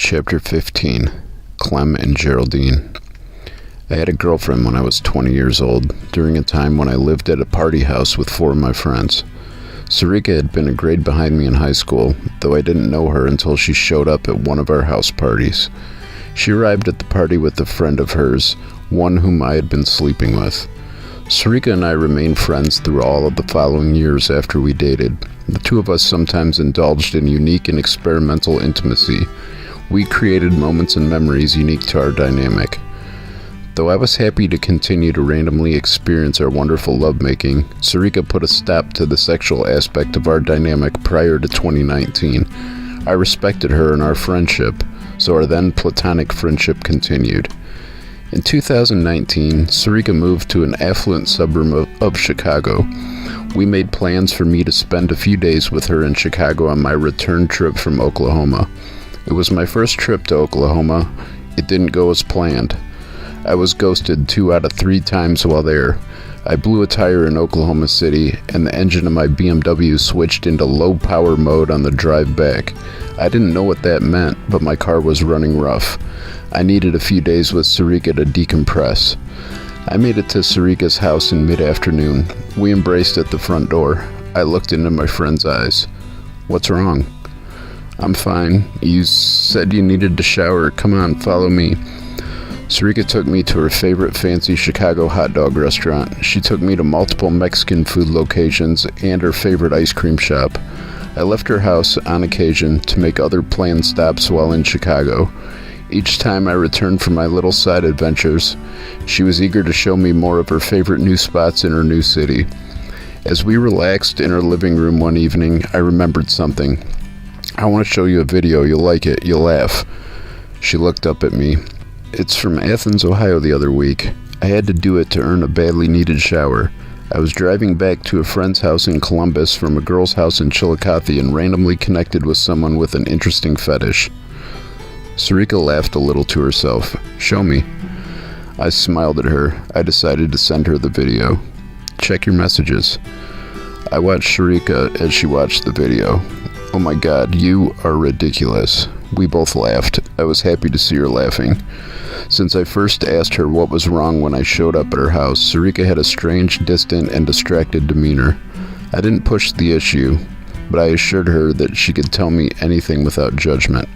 Chapter 15, Clem and Geraldine. I had a girlfriend when I was 20 years old, during a time when I lived at a party house with 4 of my friends. Sarika had been a grade behind me in high school, though I didn't know her until she showed up at one of our house parties. She arrived at the party with a friend of hers, one whom I had been sleeping with. Sarika and I remained friends through all of the following years after we dated. The two of us sometimes indulged in unique and experimental intimacy. We created moments and memories unique to our dynamic. Though I was happy to continue to randomly experience our wonderful lovemaking, Sarika put a stop to the sexual aspect of our dynamic prior to 2019. I respected her and our friendship, so our then platonic friendship continued. In 2019, Sarika moved to an affluent suburb of Chicago. We made plans for me to spend a few days with her in Chicago on my return trip from Oklahoma. It was my first trip to Oklahoma. It didn't go as planned. I was ghosted 2 out of 3 times while there. I blew a tire in Oklahoma City, and the engine of my BMW switched into low power mode on the drive back. I didn't know what that meant, but my car was running rough. I needed a few days with Sarika to decompress. I made it to Sarika's house in mid-afternoon. We embraced at the front door. I looked into my friend's eyes. "What's wrong?" "I'm fine. You said you needed to shower. Come on, follow me." Sarika took me to her favorite fancy Chicago hot dog restaurant. She took me to multiple Mexican food locations and her favorite ice cream shop. I left her house on occasion to make other planned stops while in Chicago. Each time I returned from my little side adventures, she was eager to show me more of her favorite new spots in her new city. As we relaxed in her living room one evening, I remembered something. "I want to show you a video. You'll like it. You'll laugh." She looked up at me. "It's from Athens, Ohio the other week. I had to do it to earn a badly needed shower. I was driving back to a friend's house in Columbus from a girl's house in Chillicothe and randomly connected with someone with an interesting fetish." Sarika laughed a little to herself. "Show me." I smiled at her. I decided to send her the video. "Check your messages." I watched Sarika as she watched the video. "Oh my God, you are ridiculous." We both laughed. I was happy to see her laughing. Since I first asked her what was wrong when I showed up at her house, Sarika had a strange, distant, and distracted demeanor. I didn't push the issue, but I assured her that she could tell me anything without judgment.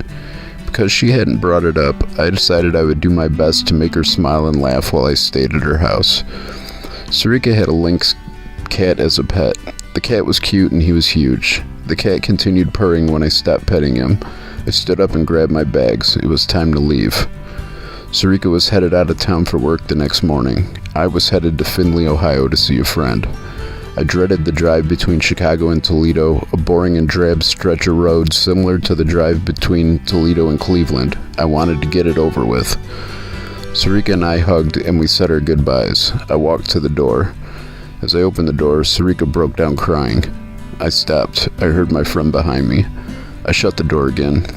Because she hadn't brought it up, I decided I would do my best to make her smile and laugh while I stayed at her house. Sarika had a lynx cat as a pet. The cat was cute and he was huge. The cat continued purring when I stopped petting him. I stood up and grabbed my bags. It was time to leave. Sarika was headed out of town for work the next morning. I was headed to Findlay, Ohio to see a friend. I dreaded the drive between Chicago and Toledo, a boring and drab stretch of road similar to the drive between Toledo and Cleveland. I wanted to get it over with. Sarika and I hugged and we said our goodbyes. I walked to the door. As I opened the door, Sarika broke down crying. I stopped. I heard my friend behind me. I shut the door again.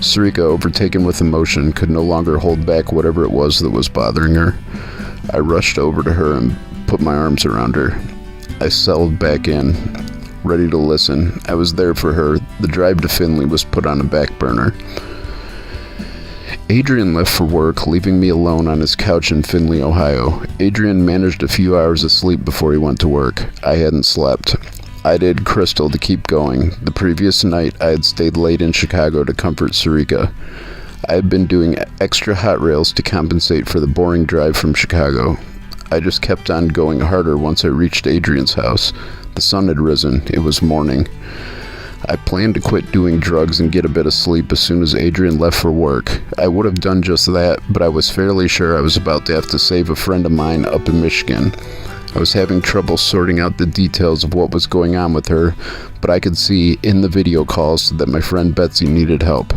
Sarika, overtaken with emotion, could no longer hold back whatever it was that was bothering her. I rushed over to her and put my arms around her. I settled back in, ready to listen. I was there for her. The drive to Findlay was put on a back burner. Adrian left for work, leaving me alone on his couch in Findlay, Ohio. Adrian managed a few hours of sleep before he went to work. I hadn't slept. I did Crystal to keep going. The previous night, I had stayed late in Chicago to comfort Sarika. I had been doing extra hot rails to compensate for the boring drive from Chicago. I just kept on going harder once I reached Adrian's house. The sun had risen. It was morning. I planned to quit doing drugs and get a bit of sleep as soon as Adrian left for work. I would have done just that, but I was fairly sure I was about to have to save a friend of mine up in Michigan. I was having trouble sorting out the details of what was going on with her, but I could see in the video calls that my friend Betsy needed help.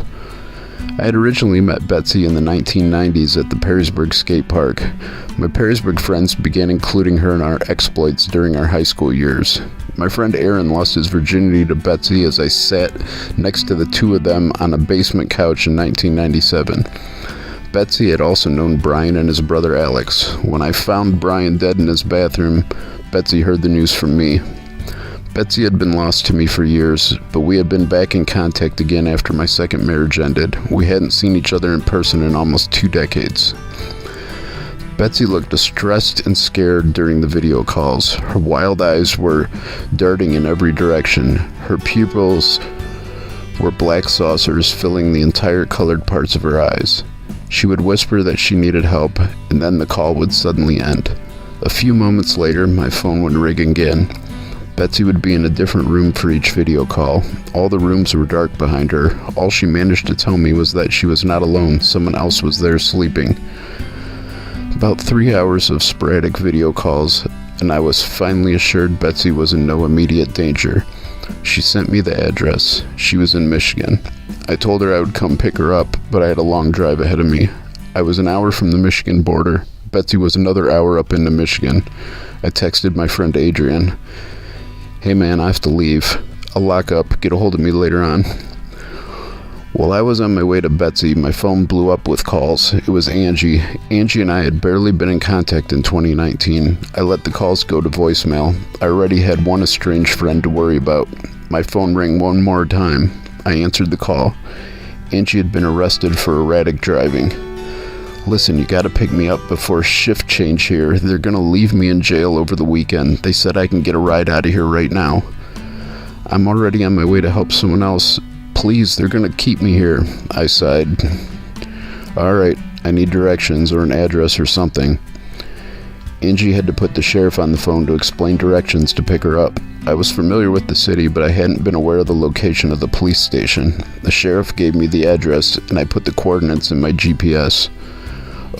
I had originally met Betsy in the 1990s at the Perrysburg skate park. My Perrysburg friends began including her in our exploits during our high school years. My friend Aaron lost his virginity to Betsy as I sat next to the two of them on a basement couch in 1997. Betsy had also known Brian and his brother Alex. When I found Brian dead in his bathroom, Betsy heard the news from me. Betsy had been lost to me for years, but we had been back in contact again after my second marriage ended. We hadn't seen each other in person in almost 2 decades. Betsy looked distressed and scared during the video calls. Her wild eyes were darting in every direction. Her pupils were black saucers filling the entire colored parts of her eyes. She would whisper that she needed help, and then the call would suddenly end. A few moments later, my phone would ring again. Betsy would be in a different room for each video call. All the rooms were dark behind her. All she managed to tell me was that she was not alone. Someone else was there sleeping. About 3 hours of sporadic video calls, and I was finally assured Betsy was in no immediate danger. She sent me the address. She was in Michigan. I told her I would come pick her up, but I had a long drive ahead of me. I was an hour from the Michigan border. Betsy was another hour up into Michigan. I texted my friend Adrian. "Hey man, I have to leave. I'll lock up. Get a hold of me later on." While I was on my way to Betsy, my phone blew up with calls. It was Angie. Angie and I had barely been in contact in 2019. I let the calls go to voicemail. I already had one estranged friend to worry about. My phone rang one more time. I answered the call. Angie had been arrested for erratic driving. "Listen, you gotta pick me up before shift change here. They're gonna leave me in jail over the weekend. They said I can get a ride out of here right now. I'm already on my way to help someone else. Please, they're gonna keep me here," I sighed. "Alright, I need directions or an address or something." Angie had to put the sheriff on the phone to explain directions to pick her up. I was familiar with the city, but I hadn't been aware of the location of the police station. The sheriff gave me the address, and I put the coordinates in my GPS.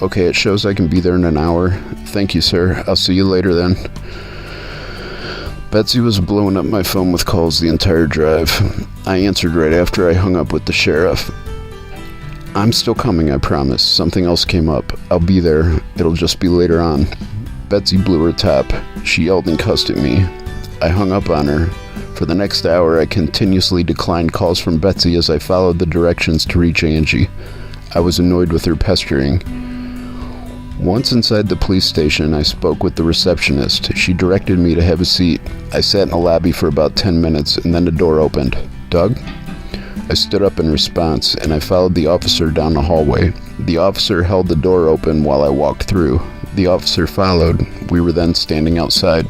"Okay, it shows I can be there in an hour. Thank you, sir. I'll see you later then." Betsy was blowing up my phone with calls the entire drive. I answered right after I hung up with the sheriff. "I'm still coming, I promise. Something else came up. I'll be there. It'll just be later on." Betsy blew her top. She yelled and cussed at me. I hung up on her. For the next hour, I continuously declined calls from Betsy as I followed the directions to reach Angie. I was annoyed with her pestering. Once inside the police station, I spoke with the receptionist. She directed me to have a seat. I sat in the lobby for about 10 minutes, and then the door opened. "Doug?" I stood up in response, and I followed the officer down the hallway. The officer held the door open while I walked through. The officer followed. We were then standing outside.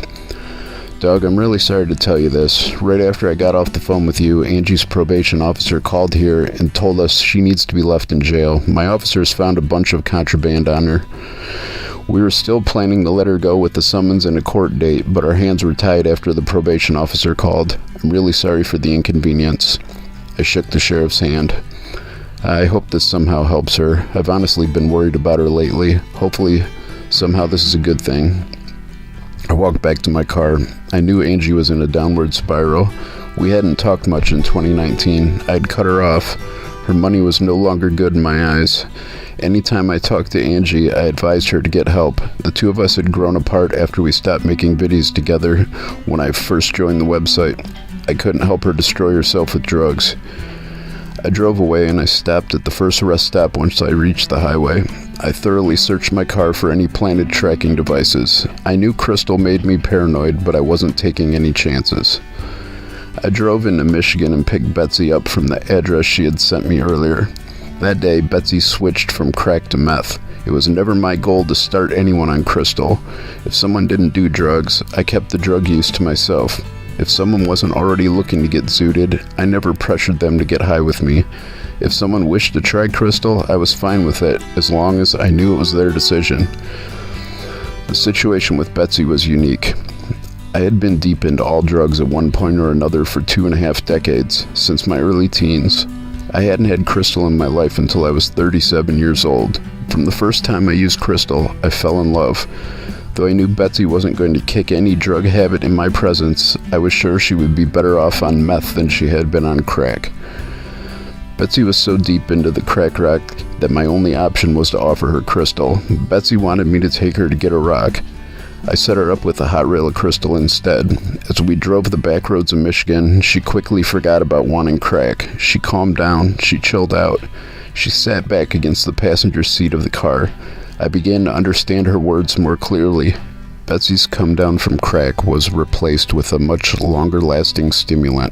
"Doug, I'm really sorry to tell you this. Right after I got off the phone with you, Angie's probation officer called here and told us she needs to be left in jail. My officers found a bunch of contraband on her. We were still planning to let her go with the summons and a court date, but our hands were tied after the probation officer called. I'm really sorry for the inconvenience." I shook the sheriff's hand. "I hope this somehow helps her. I've honestly been worried about her lately. Hopefully, somehow this is a good thing." I walked back to my car. I knew Angie was in a downward spiral. We hadn't talked much in 2019. I'd cut her off. Her money was no longer good in my eyes. Anytime I talked to Angie, I advised her to get help. The two of us had grown apart after we stopped making videos together when I first joined the website. I couldn't help her destroy herself with drugs. I drove away and I stopped at the first rest stop once I reached the highway. I thoroughly searched my car for any planted tracking devices. I knew Crystal made me paranoid, but I wasn't taking any chances. I drove into Michigan and picked Betsy up from the address she had sent me earlier. That day, Betsy switched from crack to meth. It was never my goal to start anyone on Crystal. If someone didn't do drugs, I kept the drug use to myself. If someone wasn't already looking to get zooted, I never pressured them to get high with me. If someone wished to try Crystal, I was fine with it, as long as I knew it was their decision. The situation with Betsy was unique. I had been deep into all drugs at one point or another for 2.5 decades, since my early teens. I hadn't had Crystal in my life until I was 37 years old. From the first time I used Crystal, I fell in love. Though I knew Betsy wasn't going to kick any drug habit in my presence, I was sure she would be better off on meth than she had been on crack. Betsy was so deep into the crack rock that my only option was to offer her Crystal. Betsy wanted me to take her to get a rock. I set her up with a hot rail of Crystal instead. As we drove the back roads of Michigan, she quickly forgot about wanting crack. She calmed down. She chilled out. She sat back against the passenger seat of the car. I began to understand her words more clearly. Betsy's come down from crack was replaced with a much longer-lasting stimulant,